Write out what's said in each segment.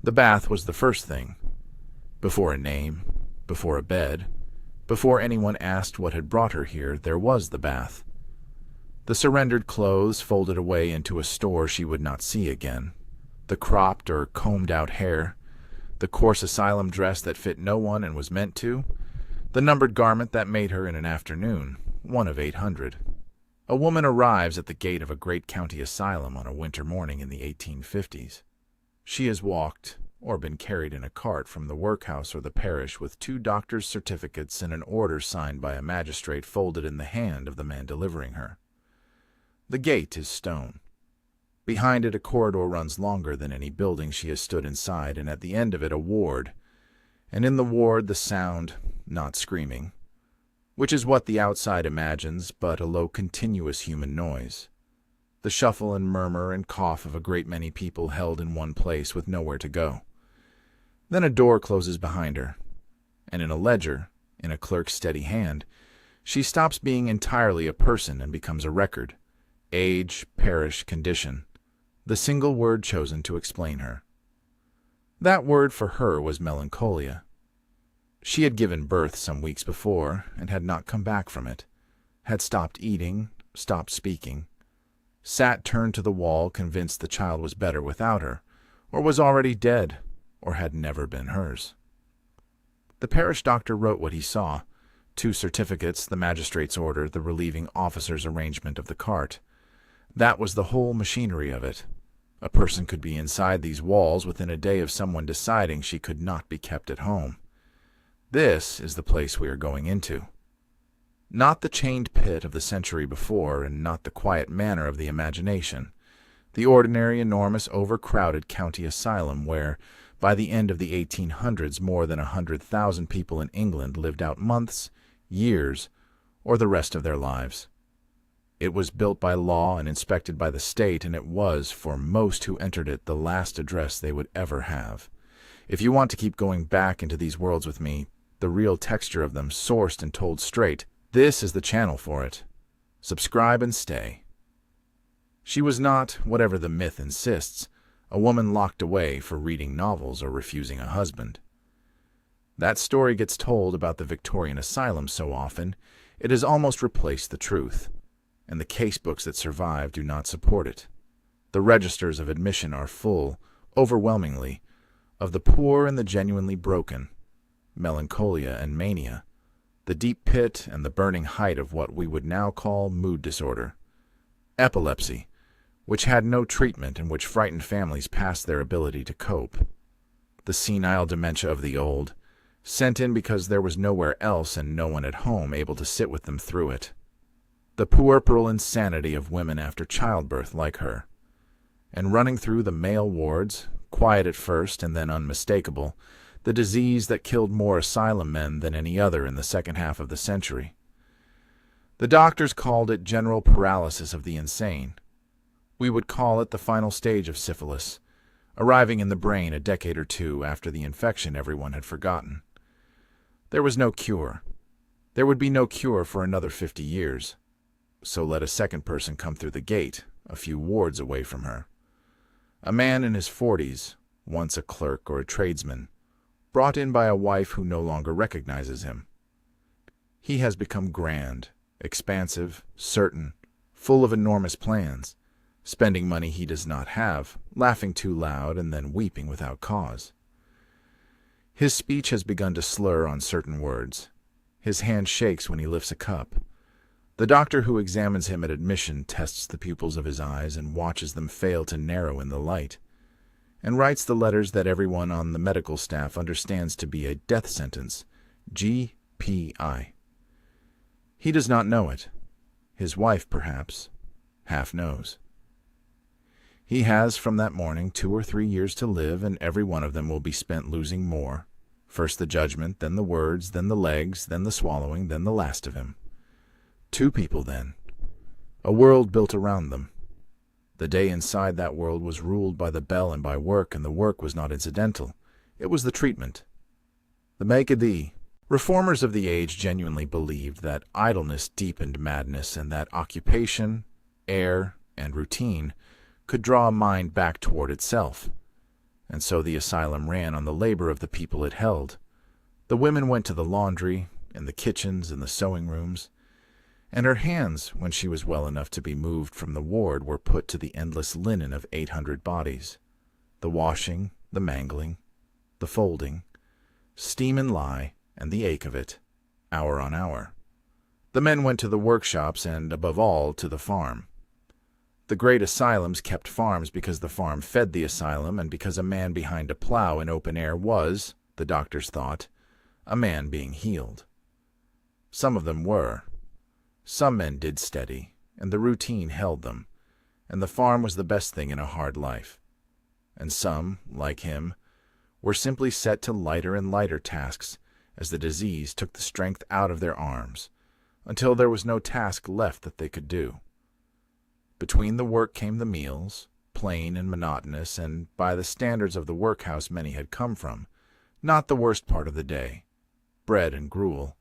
The bath was the first thing. Before a name, before a bed, before anyone asked what had brought her here, there was the bath. The surrendered clothes folded away into a store she would not see again, the cropped or combed-out hair, the coarse asylum dress that fit no one and was meant to, the numbered garment that made her in an afternoon, one of 800. A woman arrives at the gate of a great county asylum on a winter morning in the 1850s. She has walked, or been carried in a cart from the workhouse or the parish with 2 doctors' certificates and an order signed by a magistrate folded in the hand of the man delivering her. The gate is stone. Behind it a corridor runs longer than any building she has stood inside, and at the end of it a ward, and in the ward the sound, not screaming, which is what the outside imagines, but a low continuous human noise. The shuffle and murmur and cough of a great many people held in one place with nowhere to go. Then a door closes behind her, and in a ledger, in a clerk's steady hand, she stops being entirely a person and becomes a record. Age, parish, condition, the single word chosen to explain her. That word for her was melancholia. She had given birth some weeks before and had not come back from it, had stopped eating, stopped speaking, sat turned to the wall convinced the child was better without her, or was already dead, or had never been hers. The parish doctor wrote what he saw, 2 certificates, the magistrate's order, the relieving officer's arrangement of the cart. That was the whole machinery of it. A person could be inside these walls within a day of someone deciding she could not be kept at home. This is the place we are going into. Not the chained pit of the century before, and not the quiet manor of the imagination. The ordinary, enormous, overcrowded county asylum where, by the end of the 1800s, more than 100,000 people in England lived out months, years, or the rest of their lives. It was built by law and inspected by the state, and it was, for most who entered it, the last address they would ever have. If you want to keep going back into these worlds with me, the real texture of them, sourced and told straight, this is the channel for it. Subscribe and stay. She was not, whatever the myth insists, a woman locked away for reading novels or refusing a husband. That story gets told about the Victorian Asylum so often, it has almost replaced the truth, and the casebooks that survive do not support it. The registers of admission are full, overwhelmingly, of the poor and the genuinely broken, melancholia and mania, the deep pit and the burning height of what we would now call mood disorder, epilepsy, which had no treatment and which frightened families past their ability to cope, the senile dementia of the old, sent in because there was nowhere else and no one at home able to sit with them through it, the puerperal insanity of women after childbirth like her, and running through the male wards, quiet at first and then unmistakable, the disease that killed more asylum men than any other in the second half of the century. The doctors called it general paralysis of the insane. We would call it the final stage of syphilis, arriving in the brain a decade or 2 after the infection everyone had forgotten. There was no cure. There would be no cure for another 50 years. So let a second person come through the gate, a few wards away from her. A man in his 40s, once a clerk or a tradesman, brought in by a wife who no longer recognizes him. He has become grand, expansive, certain, full of enormous plans, spending money he does not have, laughing too loud, and then weeping without cause. His speech has begun to slur on certain words. His hand shakes when he lifts a cup. The doctor who examines him at admission tests the pupils of his eyes and watches them fail to narrow in the light, and writes the letters that everyone on the medical staff understands to be a death sentence, GPI. He does not know it. His wife, perhaps, half knows. He has, from that morning, 2 or 3 years to live, and every one of them will be spent losing more. First the judgment, then the words, then the legs, then the swallowing, then the last of him. 2 people, then. A world built around them. The day inside that world was ruled by the bell and by work, and the work was not incidental. It was the treatment. The Megiddi. Reformers of the age genuinely believed that idleness deepened madness and that occupation, air, and routine could draw a mind back toward itself. and so the asylum ran on the labor of the people it held. The women went to the laundry, and the kitchens, and the sewing rooms, and her hands, when she was well enough to be moved from the ward, were put to the endless linen of 800 bodies. The washing, the mangling, the folding, steam and lie, and the ache of it, hour on hour. The men went to the workshops and, above all, to the farm. The great asylums kept farms because the farm fed the asylum and because a man behind a plow in open air was, the doctors thought, a man being healed. Some of them were. Some men did steady, and the routine held them, and the farm was the best thing in a hard life. And some, like him, were simply set to lighter and lighter tasks as the disease took the strength out of their arms, until there was no task left that they could do. Between the work came the meals, plain and monotonous, and by the standards of the workhouse many had come from, not the worst part of the day. Bread and gruel,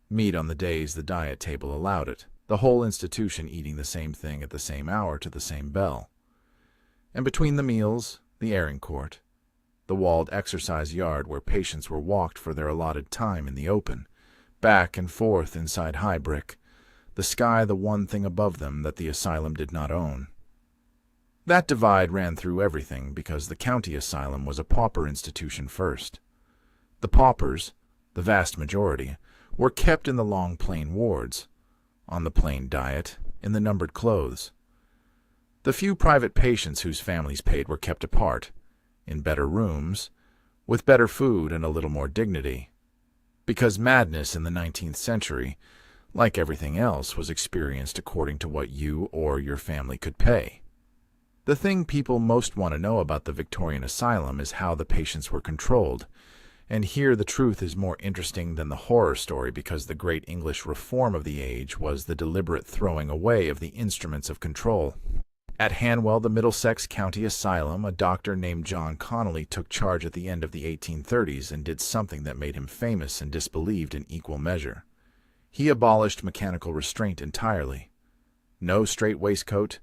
meat on the days the diet table allowed it, the whole institution eating the same thing at the same hour to the same bell. And between the meals, the airing court, the walled exercise yard where patients were walked for their allotted time in the open, back and forth inside high brick, the sky the one thing above them that the asylum did not own. That divide ran through everything because the county asylum was a pauper institution first. The paupers, the vast majority, were kept in the long plain wards, on the plain diet, in the numbered clothes. The few private patients whose families paid were kept apart, in better rooms, with better food and a little more dignity, because madness in the 19th century, like everything else, was experienced according to what you or your family could pay. The thing people most want to know about the Victorian Asylum is how the patients were controlled, and here the truth is more interesting than the horror story because the great English reform of the age was the deliberate throwing away of the instruments of control. At Hanwell, the Middlesex County Asylum, a doctor named John Connolly took charge at the end of the 1830s and did something that made him famous and disbelieved in equal measure. He abolished mechanical restraint entirely. No straight waistcoat,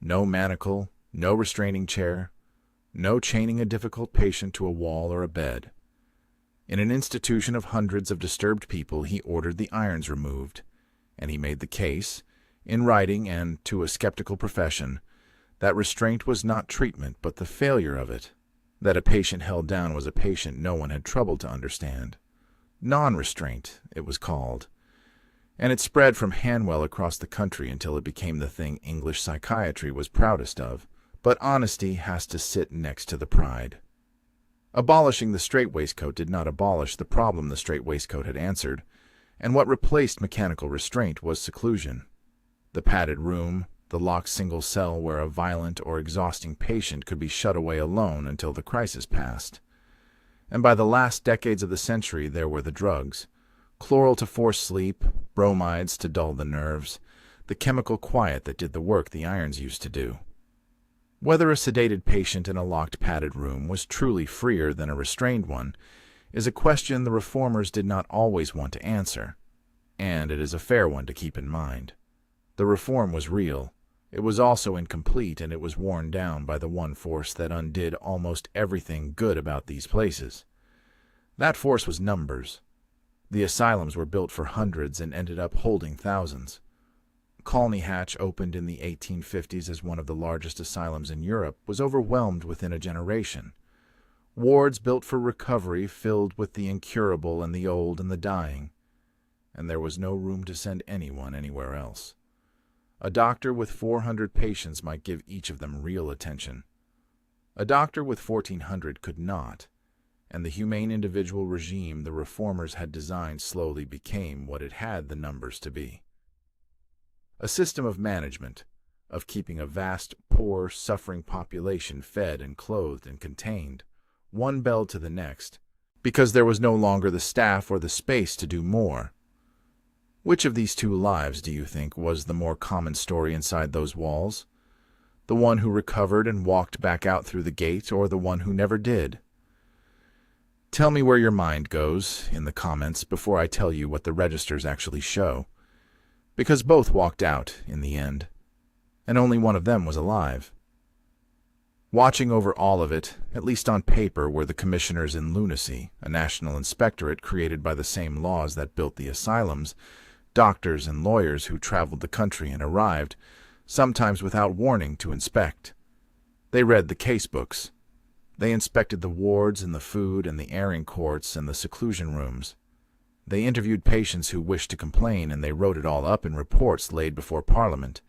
no manacle, no restraining chair, no chaining a difficult patient to a wall or a bed. In an institution of hundreds of disturbed people, he ordered the irons removed, and he made the case, in writing and to a skeptical profession, that restraint was not treatment but the failure of it, that a patient held down was a patient no one had troubled to understand. Non-restraint, it was called, and it spread from Hanwell across the country until it became the thing English psychiatry was proudest of, but honesty has to sit next to the pride. Abolishing the straight waistcoat did not abolish the problem the straight waistcoat had answered, and what replaced mechanical restraint was seclusion. The padded room, the locked single cell where a violent or exhausting patient could be shut away alone until the crisis passed. And by the last decades of the century there were the drugs, chloral to force sleep, bromides to dull the nerves, the chemical quiet that did the work the irons used to do. Whether a sedated patient in a locked padded room was truly freer than a restrained one is a question the reformers did not always want to answer, and it is a fair one to keep in mind. The reform was real. It was also incomplete, and it was worn down by the one force that undid almost everything good about these places. That force was numbers. The asylums were built for hundreds and ended up holding thousands. Colney Hatch, opened in the 1850s as one of the largest asylums in Europe, was overwhelmed within a generation. Wards built for recovery filled with the incurable and the old and the dying, and there was no room to send anyone anywhere else. A doctor with 400 patients might give each of them real attention. A doctor with 1,400 could not, and the humane individual regime the reformers had designed slowly became what it had the numbers to be. A system of management, of keeping a vast, poor, suffering population fed and clothed and contained, one bell to the next, because there was no longer the staff or the space to do more. Which of these two lives, do you think, was the more common story inside those walls? The one who recovered and walked back out through the gate, or the one who never did? Tell me where your mind goes in the comments before I tell you what the registers actually show, because both walked out in the end, and only one of them was alive. Watching over all of it, at least on paper, were the commissioners in lunacy, a national inspectorate created by the same laws that built the asylums, doctors and lawyers who traveled the country and arrived, sometimes without warning, to inspect. They read the casebooks. They inspected the wards and the food and the airing courts and the seclusion rooms. They interviewed patients who wished to complain, and they wrote it all up in reports laid before Parliament.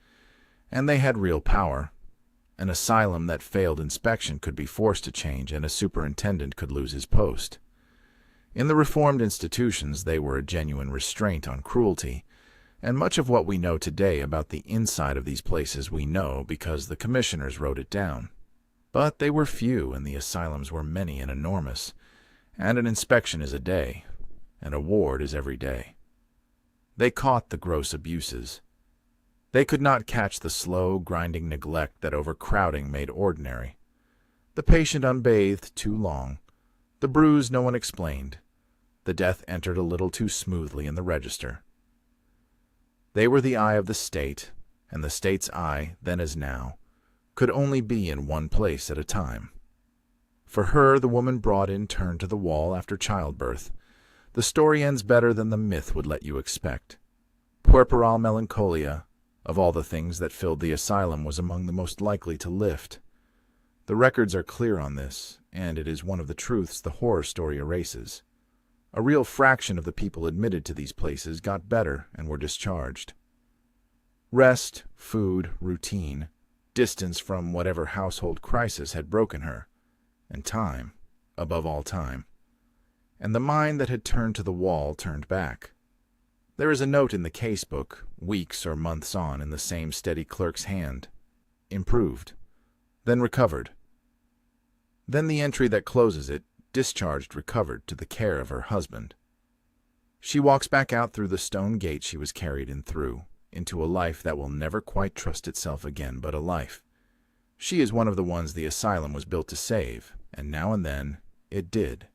And they had real power. An asylum that failed inspection could be forced to change, and a superintendent could lose his post. In the reformed institutions, they were a genuine restraint on cruelty, and much of what we know today about the inside of these places we know because the commissioners wrote it down. But they were few, and the asylums were many and enormous, and an inspection is a day, and a ward is every day. They caught the gross abuses. They could not catch the slow, grinding neglect that overcrowding made ordinary. The patient unbathed too long, the bruise no one explained, the death entered a little too smoothly in the register. They were the eye of the state, and the state's eye, then as now, could only be in one place at a time. For her, the woman brought in turned to the wall after childbirth. The story ends better than the myth would let you expect. Puerperal melancholia, of all the things that filled the asylum, was among the most likely to lift. The records are clear on this, and it is one of the truths the horror story erases. A real fraction of the people admitted to these places got better and were discharged. Rest, food, routine, distance from whatever household crisis had broken her, and time, above all time. And the mind that had turned to the wall turned back. There is a note in the casebook, weeks or months on, in the same steady clerk's hand. Improved. Then recovered. Then the entry that closes it, discharged recovered to the care of her husband. She walks back out through the stone gate she was carried in through, into a life that will never quite trust itself again, but a life. She is one of the ones the asylum was built to save, and now and then it did.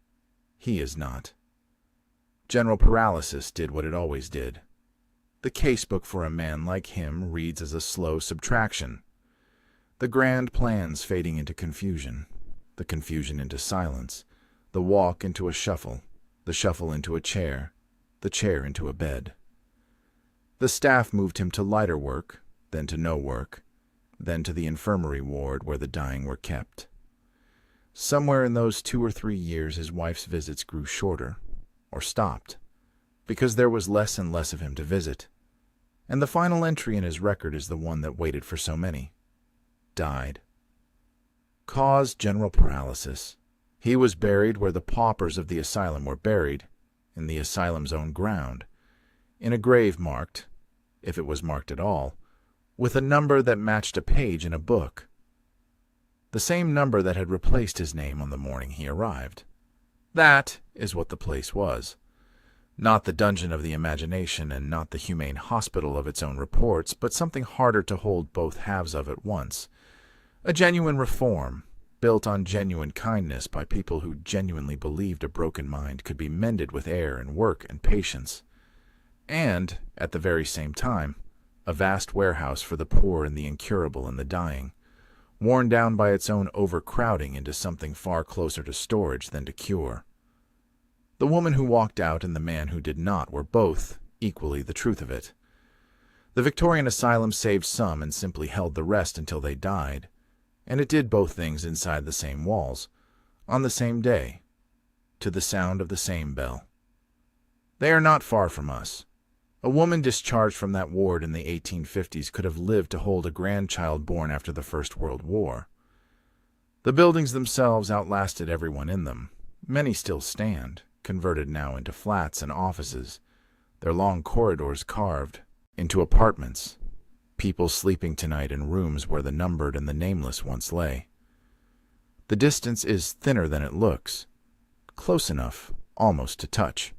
He is not. General paralysis did what it always did. The casebook for a man like him reads as a slow subtraction. The grand plans fading into confusion, the confusion into silence, the walk into a shuffle, the shuffle into a chair, the chair into a bed. The staff moved him to lighter work, then to no work, then to the infirmary ward where the dying were kept. Somewhere in those 2 or 3 years his wife's visits grew shorter, or stopped, because there was less and less of him to visit, and the final entry in his record is the one that waited for so many. Died. Cause general paralysis. He was buried where the paupers of the asylum were buried, in the asylum's own ground, in a grave marked, if it was marked at all, with a number that matched a page in a book. The same number that had replaced his name on the morning he arrived. That is what the place was. Not the dungeon of the imagination and not the humane hospital of its own reports, but something harder to hold both halves of at once. A genuine reform, built on genuine kindness by people who genuinely believed a broken mind could be mended with air and work and patience. And, at the very same time, a vast warehouse for the poor and the incurable and the dying, worn down by its own overcrowding into something far closer to storage than to cure. The woman who walked out and the man who did not were both equally the truth of it. The Victorian Asylum saved some and simply held the rest until they died, and it did both things inside the same walls, on the same day, to the sound of the same bell. They are not far from us. A woman discharged from that ward in the 1850s could have lived to hold a grandchild born after the First World War. The buildings themselves outlasted everyone in them. Many still stand, converted now into flats and offices, their long corridors carved into apartments, people sleeping tonight in rooms where the numbered and the nameless once lay. The distance is thinner than it looks, close enough almost to touch.